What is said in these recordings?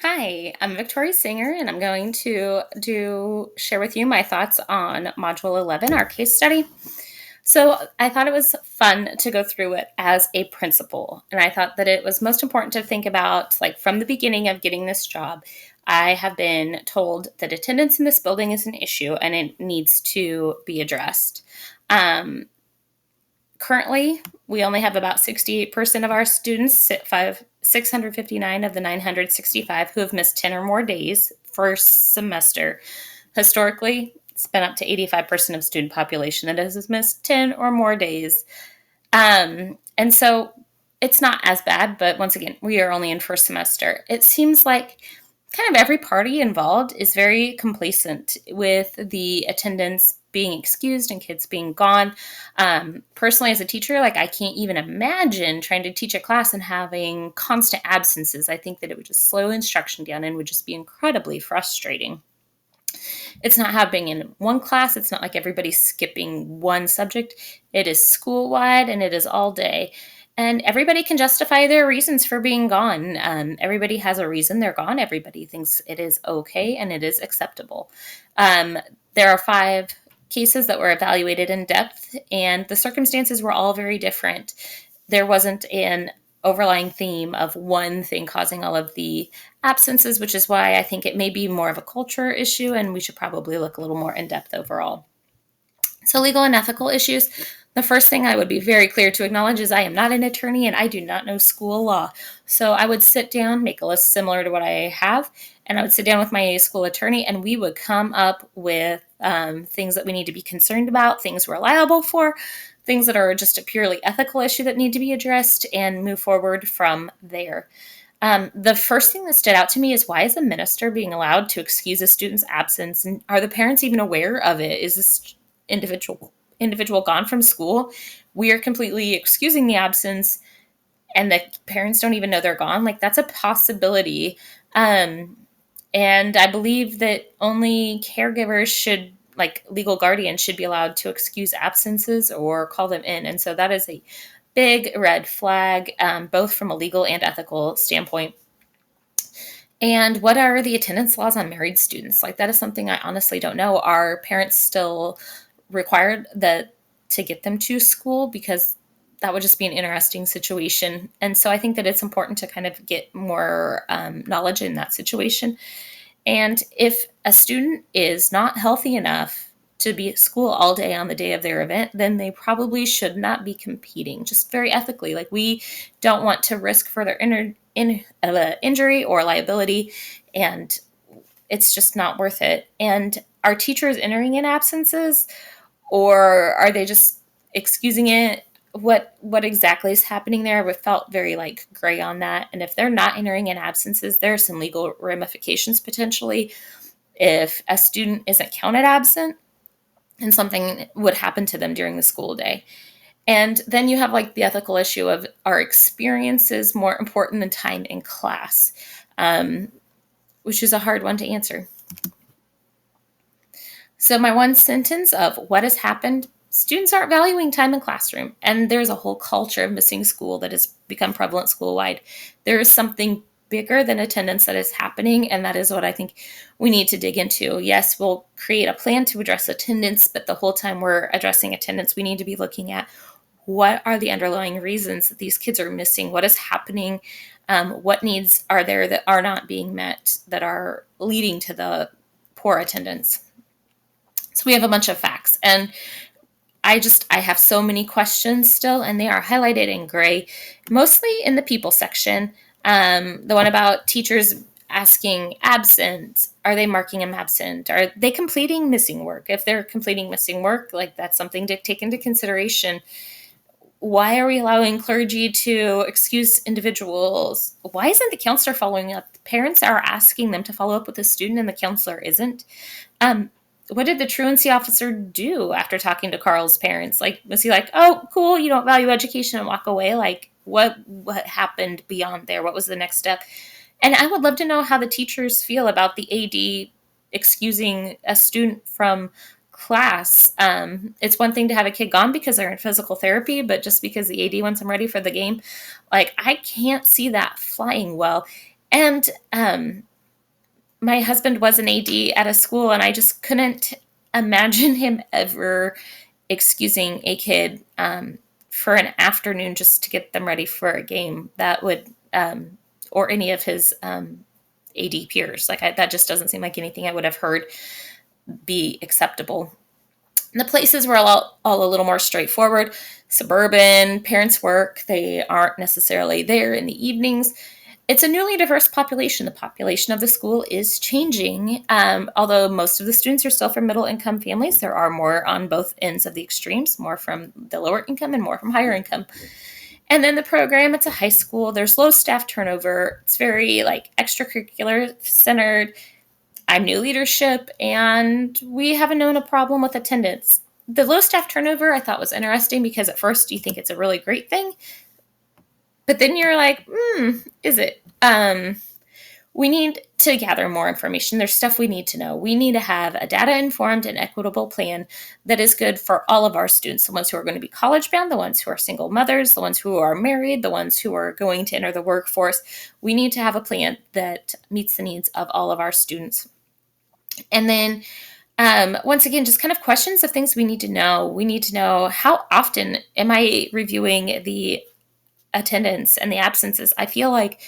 Hi, I'm Victoria Singer, and I'm going to share with you my thoughts on Module 11, our case study. So I thought it was fun to go through it as a principal, and I thought that it was most important to think about, like from the beginning of getting this job, I have been told that attendance in this building is an issue and it needs to be addressed. Um, Currently, we only have about 68% of our students, 659 of the 965, who have missed 10 or more days first semester. Historically, it's been up to 85% of student population that has missed 10 or more days. And so it's not as bad, but once again, we are only in first semester. It seems like kind of every party involved is very complacent with the attendance being excused and kids being gone. Personally, as a teacher, like I can't even imagine trying to teach a class and having constant absences. I think that it would just slow instruction down and would just be incredibly frustrating. It's not happening in one class. It's not like everybody's skipping one subject. It is school wide and it is all day. And everybody can justify their reasons for being gone. Everybody has a reason they're gone. Everybody thinks it is okay and it is acceptable. There are 5 cases that were evaluated in depth, and the circumstances were all very different. There wasn't an overlying theme of one thing causing all of the absences, which is why I think it may be more of a culture issue, and we should probably look a little more in depth overall. So, legal and ethical issues. The first thing I would be very clear to acknowledge is I am not an attorney and I do not know school law. So, I would sit down, make a list similar to what I have, and I would sit down with my school attorney and we would come up with things that we need to be concerned about, things we're liable for, things that are just a purely ethical issue that need to be addressed, and move forward from there. The first thing that stood out to me is, why is the minister being allowed to excuse a student's absence? And are the parents even aware of it? Is this individual gone from school? We are completely excusing the absence and the parents don't even know they're gone. Like, that's a possibility. And I believe that only caregivers should, like legal guardians, should be allowed to excuse absences or call them in. And so that is a big red flag, both from a legal and ethical standpoint. And what are the attendance laws on married students? Like, that is something I honestly don't know. Are parents still required to get them to school? Because that would just be an interesting situation. And so I think that it's important to kind of get more knowledge in that situation. And if a student is not healthy enough to be at school all day on the day of their event, then they probably should not be competing, just very ethically. Like, we don't want to risk further injury or liability, and it's just not worth it. And are teachers entering in absences, or are they just excusing it? What exactly is happening there? We felt very like gray on that. And if they're not entering in absences, there are some legal ramifications potentially. If a student isn't counted absent, and something would happen to them during the school day. And then you have like the ethical issue of, are experiences more important than time in class? Which is a hard one to answer. So my one sentence of what has happened: students aren't valuing time in classroom, and there's a whole culture of missing school that has become prevalent school-wide. There is something bigger than attendance that is happening, and that is what I think we need to dig into. Yes, we'll create a plan to address attendance, but the whole time we're addressing attendance, we need to be looking at, what are the underlying reasons that these kids are missing? What is happening? What needs are there that are not being met, that are leading to the poor attendance? So we have a bunch of facts, and I have so many questions still, and they are highlighted in gray, mostly in the people section. The one about teachers asking absent, are they marking them absent? Are they completing missing work? If they're completing missing work, like, that's something to take into consideration. Why are we allowing clergy to excuse individuals? Why isn't the counselor following up? Parents are asking them to follow up with the student and the counselor isn't. What did the truancy officer do after talking to Carl's parents? Like, was he like, oh, cool, you don't value education, and walk away? Like, what happened beyond there? What was the next step? And I would love to know how the teachers feel about the AD excusing a student from class. It's one thing to have a kid gone because they're in physical therapy, but just because the AD wants them ready for the game, like, I can't see that flying well. And my husband was an AD at a school, and I just couldn't imagine him ever excusing a kid for an afternoon just to get them ready for a game. That would, or any of his AD peers. That just doesn't seem like anything I would have heard be acceptable. And the places were all a little more straightforward. Suburban, parents work, they aren't necessarily there in the evenings. It's a newly diverse population. The population of the school is changing. Although most of the students are still from middle income families, there are more on both ends of the extremes, more from the lower income and more from higher income. And then the program, it's a high school. There's low staff turnover. It's very extracurricular centered. I'm new leadership, and we haven't known a problem with attendance. The low staff turnover I thought was interesting because at first you think it's a really great thing, but then you're like, is it? We need to gather more information. There's stuff we need to know. We need to have a data-informed and equitable plan that is good for all of our students, the ones who are going to be college-bound, the ones who are single mothers, the ones who are married, the ones who are going to enter the workforce. We need to have a plan that meets the needs of all of our students. And then once again, just kind of questions of things we need to know. We need to know, how often am I reviewing the attendance and the absences? I feel like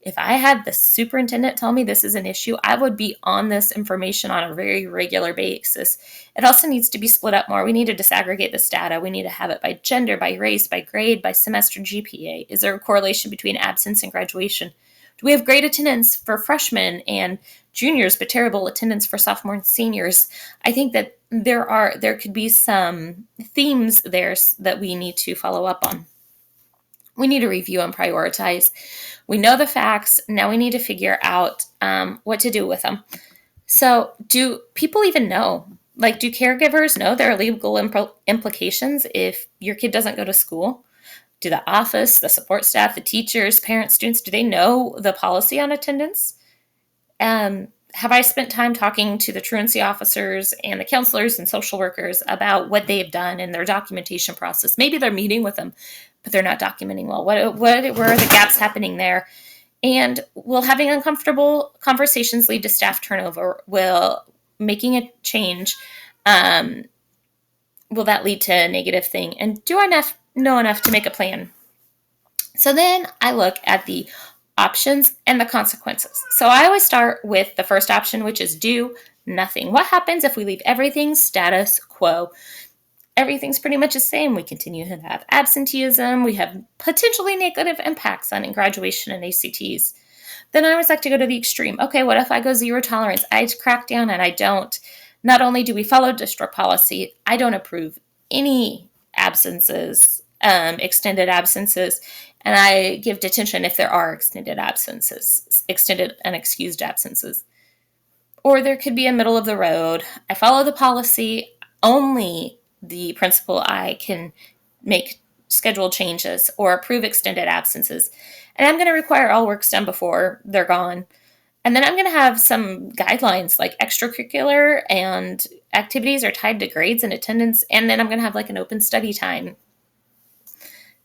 if I had the superintendent tell me this is an issue, I would be on this information on a very regular basis. It also needs to be split up more. We need to disaggregate this data. We need to have it by gender, by race, by grade, by semester GPA. Is there a correlation between absence and graduation? Do we have great attendance for freshmen and juniors, but terrible attendance for sophomores and seniors? I think that there could be some themes there that we need to follow up on. We need to review and prioritize. We know the facts. Now we need to figure out what to do with them. So do people even know? Do caregivers know there are legal implications if your kid doesn't go to school? Do the office, the support staff, the teachers, parents, students, do they know the policy on attendance? Have I spent time talking to the truancy officers and the counselors and social workers about what they've done in their documentation process? Maybe they're meeting with them, but they're not documenting well. Where are the gaps happening there? And will having uncomfortable conversations lead to staff turnover? Will making a change, will that lead to a negative thing? And do I know enough to make a plan? So then I look at the options and the consequences. So I always start with the first option, which is do nothing. What happens if we leave everything status quo? Everything's pretty much the same. We continue to have absenteeism. We have potentially negative impacts on graduation and ACTs. Then I always like to go to the extreme. Okay, what if I go zero tolerance? I crack down and I don't. Not only do we follow district policy, I don't approve any absences, extended absences, and I give detention if there are extended absences, extended and excused absences. Or there could be a middle of the road. I follow the policy, only the principal I can make schedule changes or approve extended absences. And I'm going to require all works done before they're gone. And then I'm going to have some guidelines, like extracurricular and activities are tied to grades and attendance. And then I'm going to have an open study time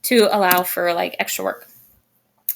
to allow for extra work.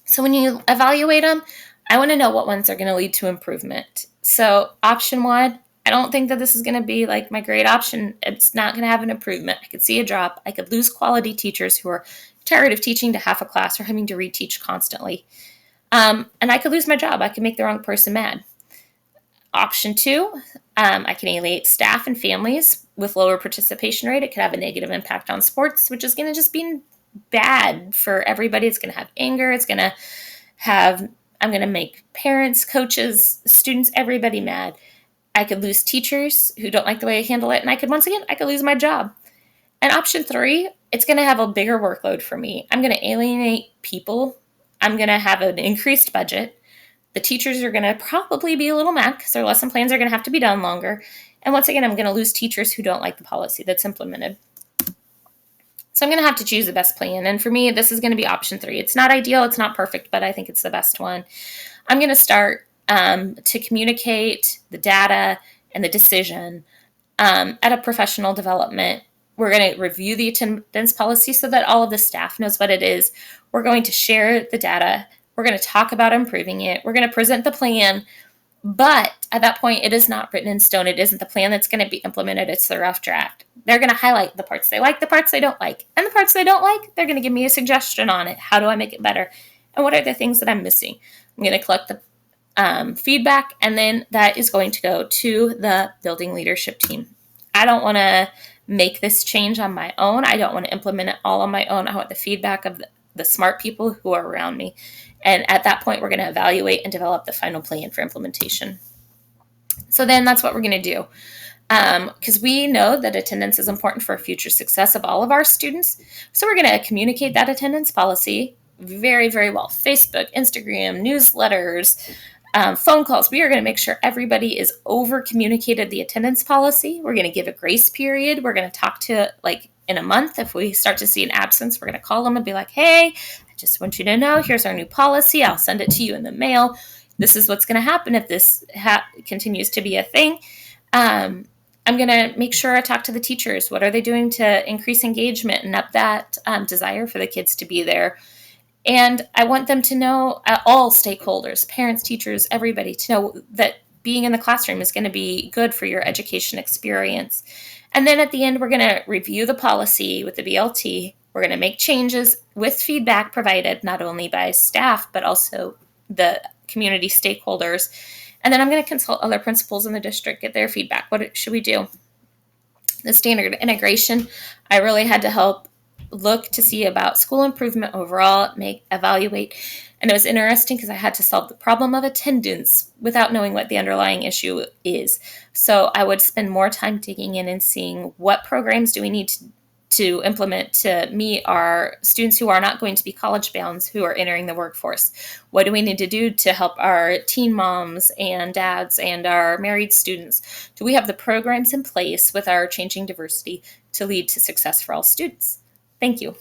So when you evaluate them, I want to know what ones are going to lead to improvement. So option one, I don't think that this is going to be my great option. It's not going to have an improvement. I could see a drop. I could lose quality teachers who are tired of teaching to half a class or having to reteach constantly. And I could lose my job. I could make the wrong person mad. Option two, I can alienate staff and families with lower participation rate. It could have a negative impact on sports, which is going to just be bad for everybody. It's going to have anger. I'm going to make parents, coaches, students, everybody mad. I could lose teachers who don't like the way I handle it. And I could lose my job. And option three, it's going to have a bigger workload for me. I'm going to alienate people. I'm going to have an increased budget. The teachers are going to probably be a little mad because their lesson plans are going to have to be done longer. And once again, I'm going to lose teachers who don't like the policy that's implemented. So I'm going to have to choose the best plan. And for me, this is going to be option three. It's not ideal. It's not perfect, but I think it's the best one. I'm going to start to communicate the data and the decision at a professional development. We're going to review the attendance policy so that all of the staff knows what it is. We're going to share the data. We're going to talk about improving it. We're going to present the plan. But at that point, it is not written in stone. It isn't the plan that's going to be implemented. It's the rough draft. They're going to highlight the parts they like, the parts they don't like. And the parts they don't like, they're going to give me a suggestion on it. How do I make it better? And what are the things that I'm missing? I'm going to collect the feedback, and then that is going to go to the building leadership team. I don't want to make this change on my own. I don't want to implement it all on my own. I want the feedback of the smart people who are around me. And at that point, we're going to evaluate and develop the final plan for implementation. So then that's what we're going to do. Because we know that attendance is important for future success of all of our students. So we're going to communicate that attendance policy very, very well. Facebook, Instagram, newsletters, phone calls. We are going to make sure everybody is over communicated the attendance policy. We're going to give a grace period. We're going to talk to, like, in a month, if we start to see an absence, we're going to call them and be like, hey, I just want you to know, here's our new policy. I'll send it to you in the mail. This is what's going to happen if this continues to be a thing. I'm going to make sure I talk to the teachers. What are they doing to increase engagement and up that desire for the kids to be there? And I want them to know, all stakeholders, parents, teachers, everybody, to know that being in the classroom is going to be good for your education experience. And then at the end, we're going to review the policy with the BLT. We're going to make changes with feedback provided not only by staff, but also the community stakeholders. And then I'm going to consult other principals in the district, get their feedback. What should we do? The standard integration, I really had to help look to see about school improvement overall, evaluate. And it was interesting because I had to solve the problem of attendance without knowing what the underlying issue is. So I would spend more time digging in and seeing what programs do we need to implement to meet our students who are not going to be college bound, who are entering the workforce. What do we need to do to help our teen moms and dads and our married students? Do we have the programs in place with our changing diversity to lead to success for all students? Thank you.